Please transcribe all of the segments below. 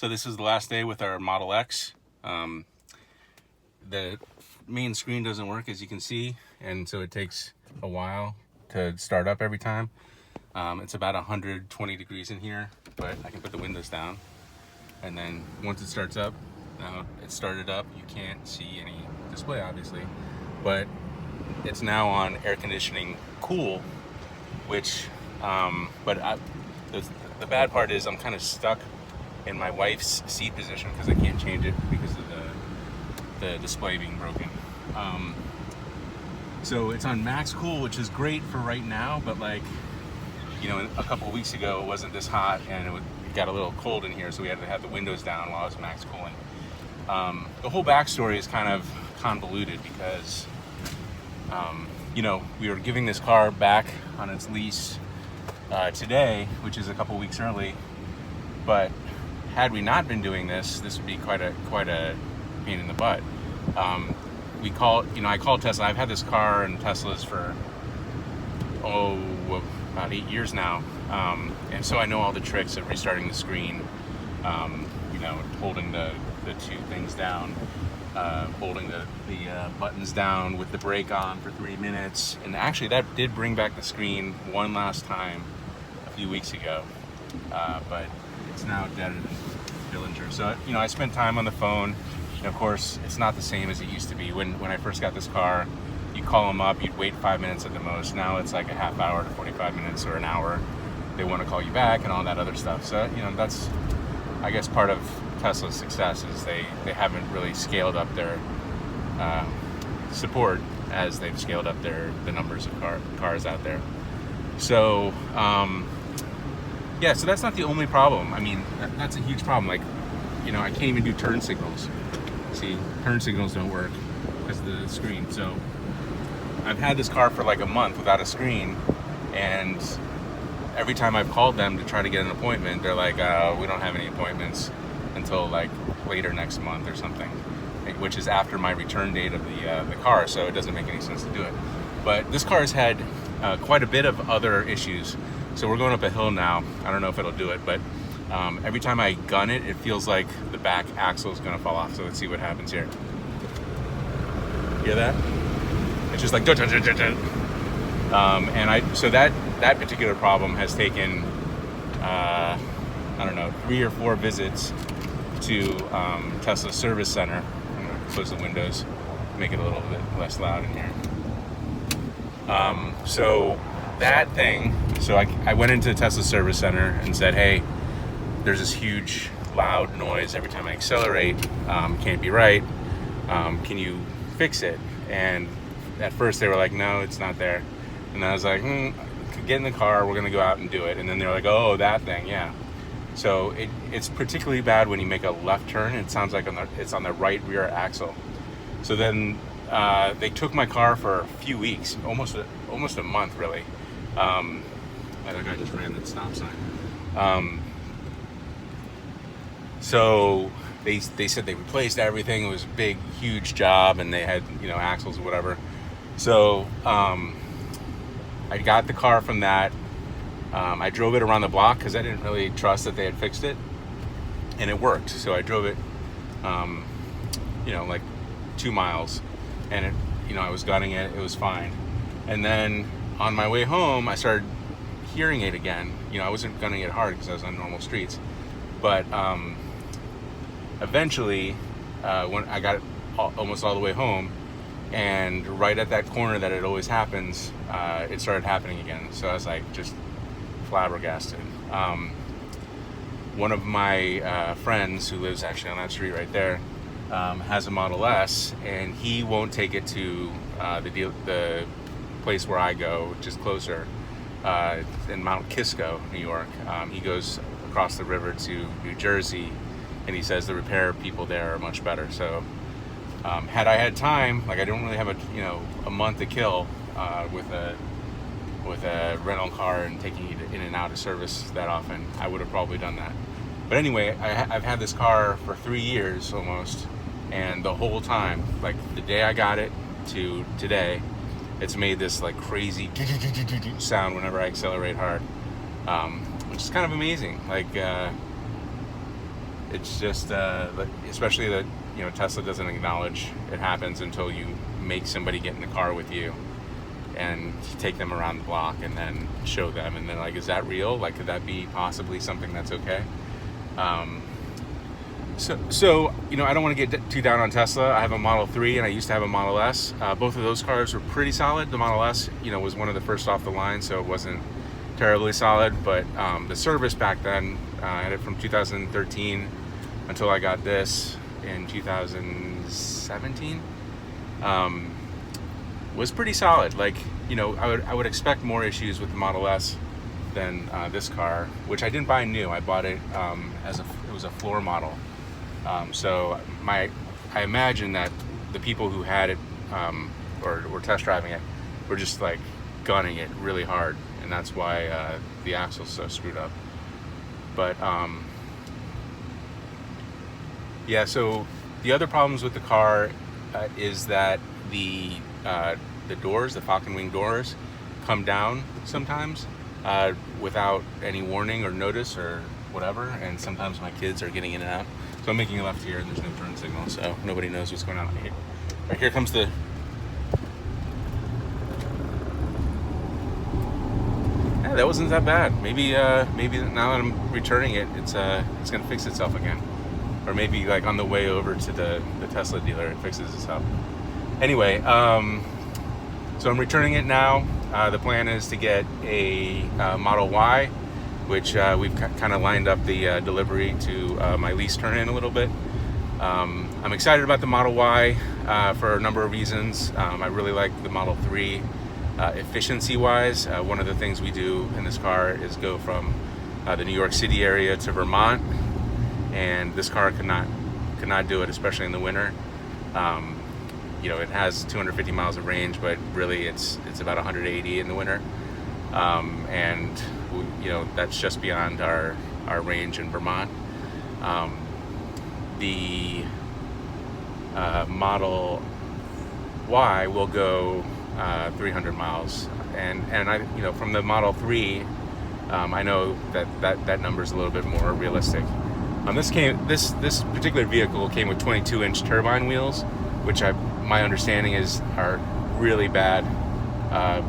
So this is the last day with our Model X. The main screen doesn't work, as you can see, and so it takes a while to start up every time. It's about 120 degrees in here, but I can put the windows down. And then once it starts up, now it's started up, you can't see any display obviously, but it's now on air conditioning cool, which, the bad part is I'm kind of stuck in my wife's seat position because I can't change it because of the display being broken. So it's on max cool, which is great for right now, but like, you know, a couple of weeks ago it wasn't this hot and it got a little cold in here, so we had to have the windows down while I was max cooling. The whole backstory is kind of convoluted because, you know, we were giving this car back on its lease today, which is a couple weeks early, but had we not been doing this, this would be quite a pain in the butt. I called Tesla. I've had this car and Teslas for about 8 years now, and so I know all the tricks of restarting the screen, you know, holding the two things down, holding the buttons down with the brake on for 3 minutes. And actually that did bring back the screen one last time a few weeks ago, but it's now deader than Dillinger. So, you know, I spent time on the phone, and of course it's not the same as it used to be. When I first got this car, you call them up, you'd wait 5 minutes at the most. Now it's like a half hour to 45 minutes or an hour. They want to call you back and all that other stuff. So, you know, that's, I guess, part of Tesla's success is they haven't really scaled up their support as they've scaled up the numbers of cars out there. So, yeah, so that's not the only problem. I mean, that's a huge problem. Like, you know, I can't even do turn signals. See, turn signals don't work because of the screen. So I've had this car for like a month without a screen, and every time I've called them to try to get an appointment, they're like, we don't have any appointments until like later next month or something, which is after my return date of the car, so it doesn't make any sense to do it. But this car has had quite a bit of other issues. So we're going up a hill now. I don't know if it'll do it, but every time I gun it, it feels like the back axle is going to fall off. So let's see what happens here. Hear that? It's just like dun, dun, dun, dun, dun. And so that particular problem has taken I don't know, 3 or 4 visits to Tesla's service center. I'm going to close the windows, make it a little bit less loud in here. So that thing, so I went into Tesla's service center and said, hey, there's this huge loud noise every time I accelerate, can't be right, can you fix it? And at first they were like, no, it's not there. And I was like, get in the car, we're gonna go out and do it. And then they're like, oh, that thing, yeah. So it's particularly bad when you make a left turn. It sounds like it's on the right rear axle. So then they took my car for a few weeks, almost a month really. That guy just ran that stop sign. So they said they replaced everything. It was a big, huge job, and they had, you know, axles or whatever. So I got the car from that. I drove it around the block because I didn't really trust that they had fixed it, and it worked. So I drove it, you know, like 2 miles, and it, you know, I was gunning it. It was fine. And then on my way home, I started hearing it again. You know, I wasn't gunning it hard because I was on normal streets, but eventually, when I got almost all the way home, and right at that corner that it always happens, it started happening again. So I was like, just flabbergasted. One of my friends who lives actually on that street right there has a Model S, and he won't take it to the place where I go, which is closer, in Mount Kisco, New York. He goes across the river to New Jersey, and he says the repair people there are much better. So had I had time, like I don't really have a month to kill with a rental car and taking it in and out of service that often, I would have probably done that. But anyway, I've had this car for 3 years almost, and the whole time, like the day I got it to today, it's made this like crazy sound whenever I accelerate hard, which is kind of amazing. Like It's just, especially that, Tesla doesn't acknowledge it happens until you make somebody get in the car with you and take them around the block and then show them, and then like, is that real? Like, could that be possibly something that's okay? So I don't want to get too down on Tesla. I have a Model 3 and I used to have a Model S. Both of those cars were pretty solid. The Model S, was one of the first off the line, so it wasn't terribly solid, but the service back then, I had it from 2013 until I got this in 2017, was pretty solid. Like, I would expect more issues with the Model S than this car, which I didn't buy new. I bought it it was a floor model. So I imagine that the people who had it or were test driving it were just like gunning it really hard, and that's why the axle's so screwed up. But yeah, so the other problems with the car is that the doors, the Falcon Wing doors, come down sometimes without any warning or notice or whatever, and sometimes my kids are getting in and out. So I'm making a left here and there's no turn signal, so nobody knows what's going on here. Right, here comes the... Yeah, that wasn't that bad. Maybe now that I'm returning it, it's gonna fix itself again. Or maybe like on the way over to the Tesla dealer, it fixes itself. Anyway, so I'm returning it now. The plan is to get a Model Y, which we've kind of lined up the delivery to my lease turn in a little bit. I'm excited about the Model Y for a number of reasons. I really like the Model 3 efficiency wise. One of the things we do in this car is go from the New York City area to Vermont, and this car could not do it, especially in the winter. It has 250 miles of range, but really it's about 180 in the winter. And that's just beyond our range in Vermont. The Model Y will go 300 miles, and I, from the Model 3, I know that number is a little bit more realistic. This particular vehicle came with 22-inch turbine wheels, which my understanding are really bad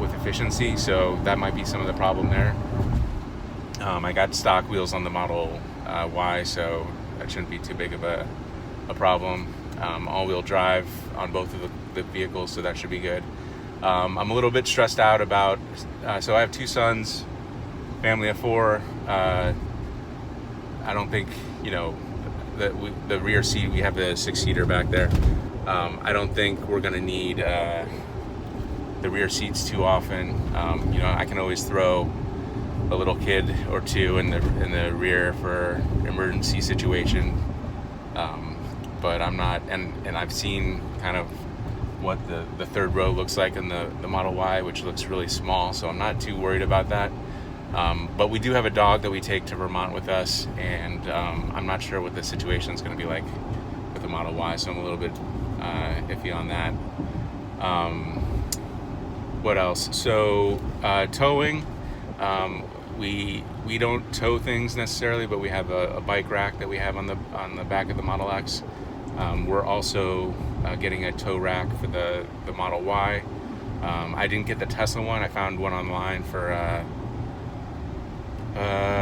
with efficiency, so that might be some of the problem there. I got stock wheels on the Model Y, so that shouldn't be too big of a problem. All-wheel drive on both of the vehicles, so that should be good. I'm a little bit stressed out about, so I have two sons, family of four. I don't think, the rear seat, we have the 6-seater back there. I don't think we're gonna need the rear seats too often. I can always throw a little kid or two in the rear for emergency situation. But I'm not, and I've seen kind of what the third row looks like in the Model Y, which looks really small, so I'm not too worried about that. But we do have a dog that we take to Vermont with us, and I'm not sure what the situation is going to be like with the Model Y, so I'm a little bit iffy on that. What else? So towing, we don't tow things necessarily, but we have a bike rack that we have on the back of the Model X. We're also getting a tow rack for the Model Y. I didn't get the Tesla one. I found one online for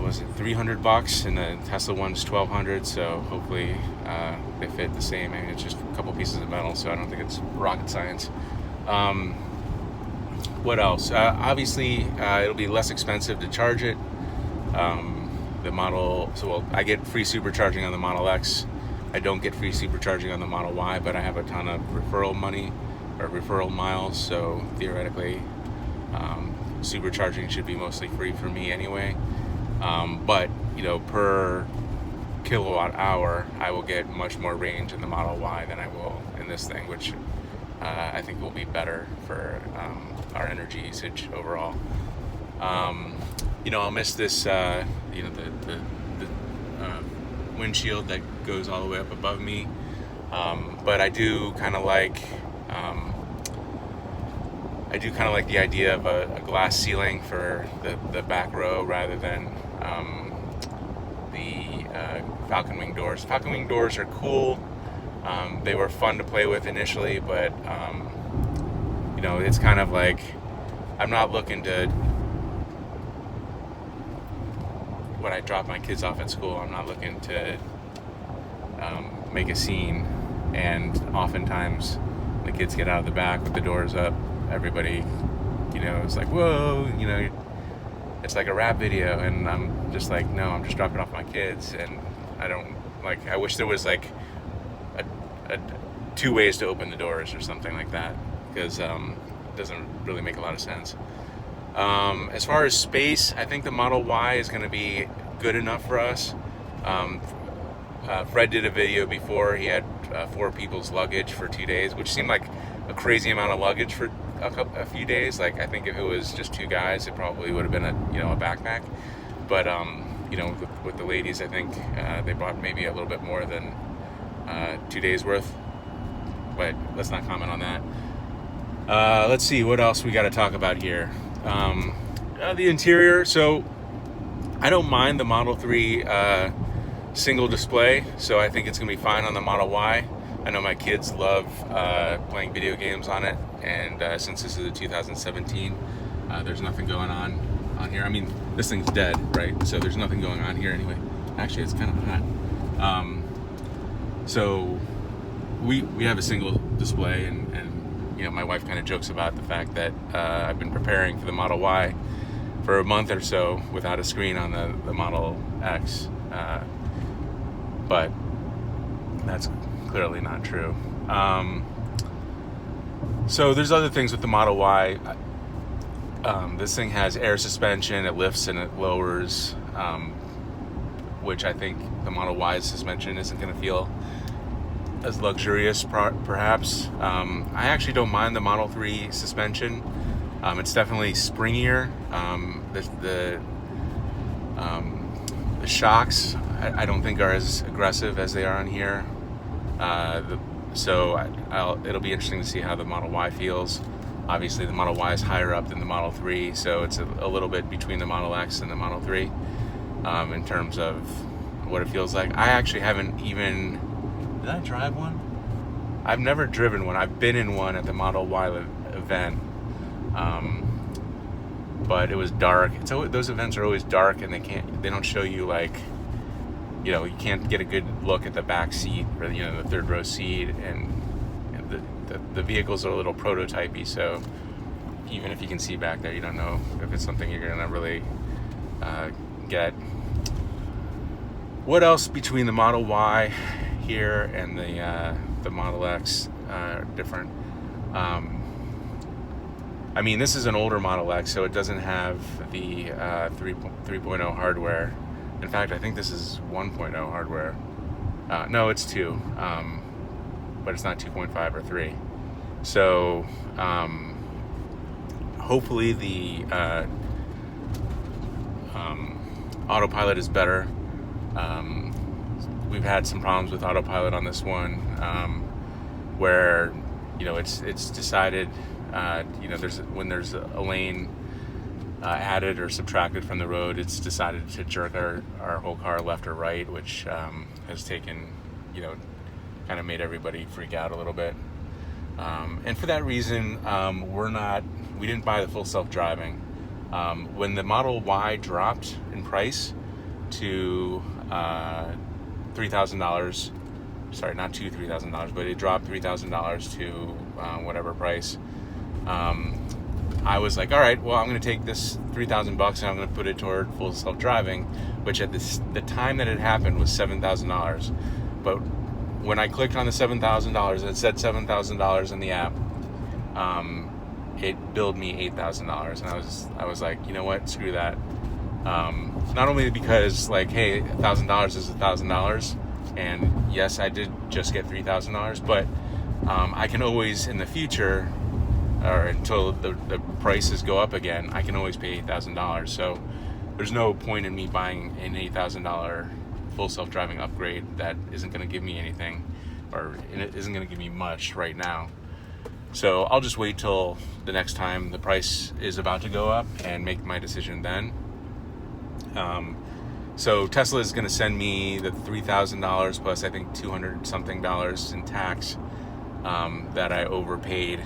was it $300, and the Tesla one's $1,200. So hopefully they fit the same. I mean, it's just a couple pieces of metal, so I don't think it's rocket science. What else? Obviously, it'll be less expensive to charge it. I get free supercharging on the Model X. I don't get free supercharging on the Model Y, but I have a ton of referral money or referral miles, so theoretically supercharging should be mostly free for me anyway. But per kilowatt hour, I will get much more range in the Model Y than I will in this thing, which I think will be better for our energy usage overall. I'll miss this, the windshield that goes all the way up above me, but I do kind of like the idea of a glass ceiling for the back row rather than the Falcon Wing doors. Falcon Wing doors are cool. They were fun to play with initially, but it's kind of like I'm not looking to, when I drop my kids off at school, I'm not looking to make a scene. And oftentimes the kids get out of the back with the doors up. Everybody, it's like, whoa, it's like a rap video. And I'm just like, no, I'm just dropping off my kids. And I wish there was like a 2 ways to open the doors or something like that, because it doesn't really make a lot of sense. As far as space, I think the Model Y is going to be good enough for us. Fred did a video before. He had 4 people's luggage for 2 days, which seemed like a crazy amount of luggage for a few days. Like, I think if it was just 2 guys, it probably would have been a backpack. But with the ladies, I think they brought maybe a little bit more than 2 days worth. But let's not comment on that. Let's see what else we got to talk about here. The interior. So I don't mind the Model 3 single display, so I think it's gonna be fine on the Model Y. I know my kids love playing video games on it, and since this is a 2017, there's nothing going on here. I mean, this thing's dead, right? So there's nothing going on here anyway. Actually, it's kind of hot. So we have a single display, and my wife kind of jokes about the fact that I've been preparing for the Model Y for a month or so without a screen on the Model X. But that's clearly not true. So there's other things with the Model Y. This thing has air suspension. It lifts and it lowers, which I think the Model Y's suspension isn't going to feel as luxurious, perhaps. I actually don't mind the Model 3 suspension. It's definitely springier. The shocks, I don't think are as aggressive as they are on here. So it'll be interesting to see how the Model Y feels. Obviously, the Model Y is higher up than the Model 3, so it's a little bit between the Model X and the Model 3 in terms of what it feels like. I actually haven't even... Did I drive one? I've never driven one. I've been in one at the Model Y event, but it was dark. Those events are always dark, and they don't show you, like, you can't get a good look at the back seat or the third row seat, and the vehicles are a little prototypey. So even if you can see back there, you don't know if it's something you're gonna really get. What else between the Model Y here and the Model X different? I mean, this is an older Model X, so it doesn't have the 3.0 hardware. In fact, I think this is 1.0 hardware. No, it's 2, but it's not 2.5 or 3. So hopefully the autopilot is better. We've had some problems with autopilot on this one, where it's decided when there's a lane added or subtracted from the road, it's decided to jerk our whole car left or right, which has taken kind of made everybody freak out a little bit. And for that reason, we didn't buy the full self-driving. When the Model Y dropped in price to $3,000, sorry, not to $3,000, but it dropped $3,000 to whatever price. I was like, all right, well, I'm going to take this $3,000 and I'm going to put it toward full self-driving, which at the time that it happened was $7,000. But when I clicked on the $7,000 and it said $7,000 in the app, it billed me $8,000, and I was like, you know what, screw that. Not only because, like, hey, $1,000 is $1,000, and yes, I did just get $3,000, but I can always in the future, or until the prices go up again, I can always pay $8,000. So there's no point in me buying an $8,000 full self-driving upgrade that isn't going to give me anything, or it isn't going to give me much right now. So I'll just wait till the next time the price is about to go up and make my decision then. So Tesla is going to send me the $3,000 plus I think $200 something in tax that I overpaid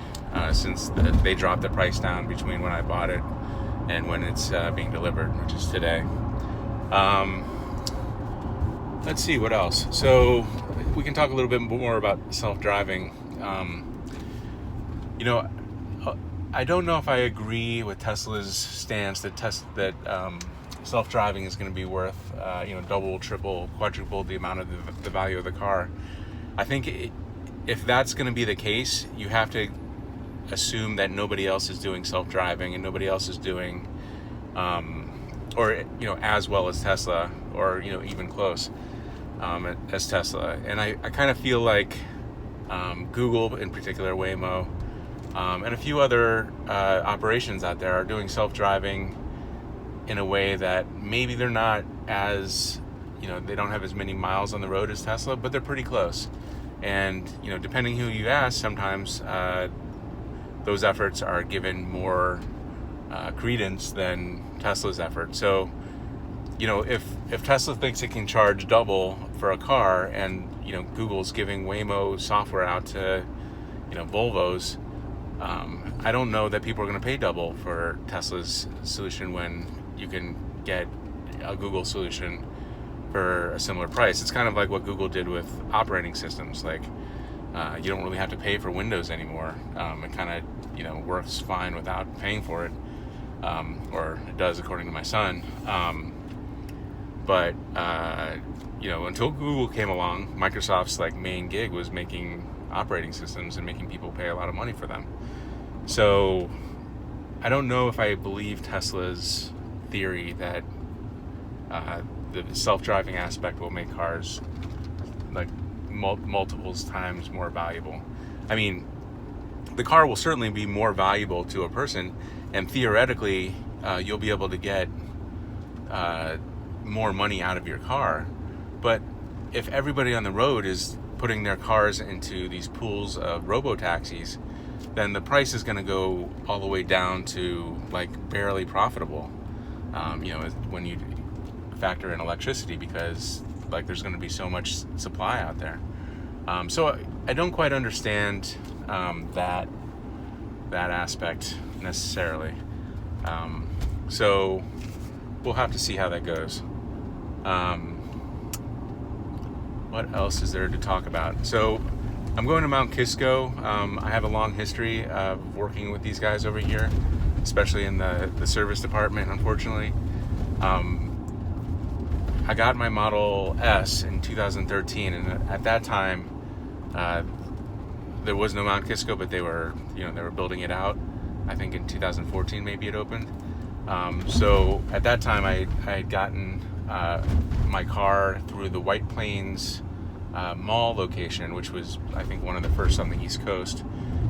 since they dropped the price down between when I bought it and when it's being delivered, which is today. Let's see what else. So we can talk a little bit more about self-driving. I don't know if I agree with Tesla's stance that self-driving is going to be worth double, triple, quadruple the amount of the value of the car. I think if that's going to be the case, you have to assume that nobody else is doing self-driving and nobody else is doing as well as Tesla, or even close as Tesla. And I kind of feel like Google, in particular Waymo, and a few other operations out there are doing self-driving in a way that maybe they're not as, they don't have as many miles on the road as Tesla, but they're pretty close. And, depending who you ask, sometimes those efforts are given more credence than Tesla's effort. So, if Tesla thinks it can charge double for a car and, Google's giving Waymo software out to, Volvos, I don't know that people are going to pay double for Tesla's solution when you can get a Google solution for a similar price. It's kind of like what Google did with operating systems. Like, you don't really have to pay for Windows anymore. It kind of, works fine without paying for it, or it does according to my son. But until Google came along, Microsoft's main gig was making operating systems and making people pay a lot of money for them. So I don't know if I believe Tesla's theory that the self-driving aspect will make cars multiples times more valuable. I mean, the car will certainly be more valuable to a person, and theoretically you'll be able to get more money out of your car. But if everybody on the road is putting their cars into these pools of robo-taxis, then the price is going to go all the way down to barely profitable, when you factor in electricity, because there's going to be so much supply out there. So I don't quite understand that aspect necessarily. So we'll have to see how that goes. What else is there to talk about? So I'm going to Mount Kisco. I have a long history of working with these guys over here, especially in the service department, unfortunately. I got my Model S in 2013, and at that time, there was no Mount Kisco, but they were building it out. I think in 2014 maybe it opened. So at that time, I had gotten my car through the White Plains mall location, which was, I think, one of the first on the East Coast.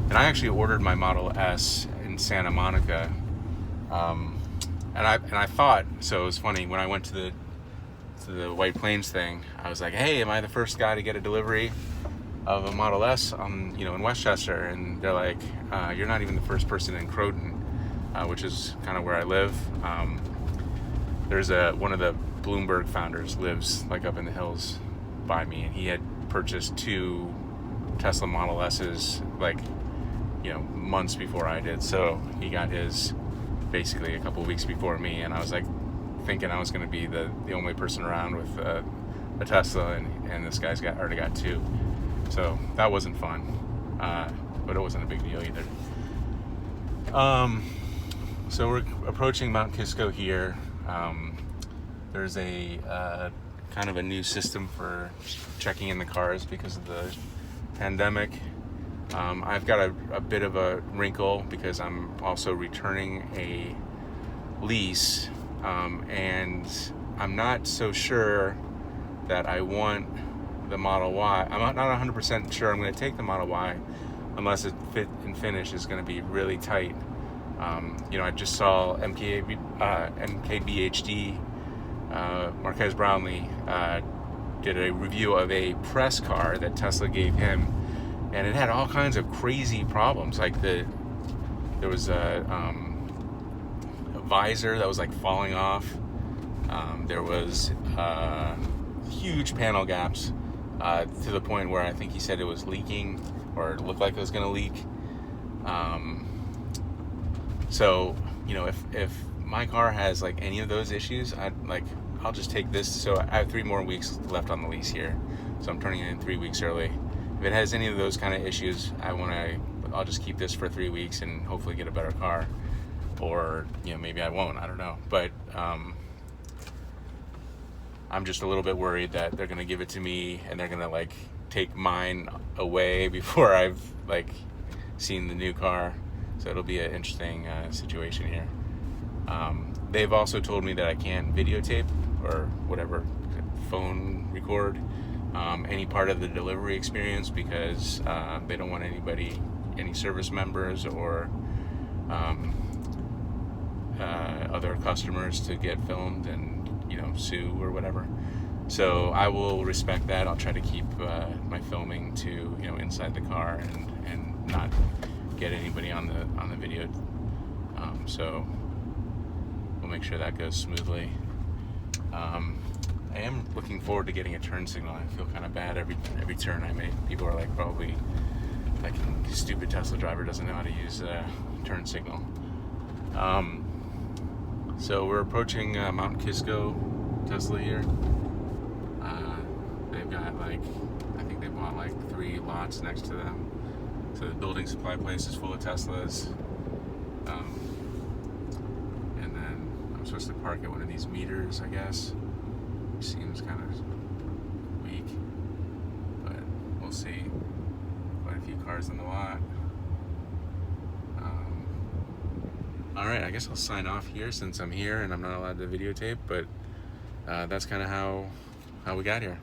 And I actually ordered my Model S in Santa Monica. And I thought, so it was funny, when I went to the White Plains thing, I was like, hey, am I the first guy to get a delivery of a Model S in Westchester? And they're like, you're not even the first person in Croton, which is kind of where I live. There's one of the Bloomberg founders lives up in the hills by me, and he had purchased 2 Tesla Model S's months before I did. So he got his basically a couple of weeks before me, and I was thinking I was going to be the only person around with a Tesla, and this guy's already got 2. So that wasn't fun, but it wasn't a big deal either. So we're approaching Mount Kisco here. There's a kind of a new system for checking in the cars because of the pandemic. I've got a bit of a wrinkle because I'm also returning a lease, and I'm not so sure that I want the Model Y. I'm not 100% sure I'm going to take the Model Y unless the fit and finish is going to be really tight. I just saw MKBHD, Marquez Brownlee, did a review of a press car that Tesla gave him, and it had all kinds of crazy problems. There was a visor that was falling off. There was huge panel gaps to the point where I think he said it was leaking, or it looked like it was going to leak. So, you know, if my car has like any of those issues, I'll just take this. So I have 3 more weeks left on the lease here, so I'm turning it in 3 weeks early. If it has any of those kind of issues, I'll just keep this for 3 weeks and hopefully get a better car. Or, you know, maybe I won't, I don't know. But I'm just a little bit worried that they're gonna give it to me and they're gonna like take mine away before I've like seen the new car. So it'll be an interesting situation here. They've also told me that I can't videotape or whatever, phone record any part of the delivery experience, because they don't want any service members or other customers to get filmed and, you know, sue or whatever. So I will respect that. I'll try to keep my filming to, you know, inside the car and not get anybody on the video. So we'll make sure that goes smoothly. I am looking forward to getting a turn signal. I feel kind of bad every turn I make. People are like, probably like, stupid Tesla driver doesn't know how to use a turn signal. So we're approaching Mount Kisco Tesla here. They've got like, I think they bought like 3 lots next to them. So the building supply place is full of Teslas. And then I'm supposed to park at one of these meters, I guess. Seems kind of weak, but we'll see. Quite a few cars in the lot. Alright, I guess I'll sign off here since I'm here and I'm not allowed to videotape, but that's kind of how we got here.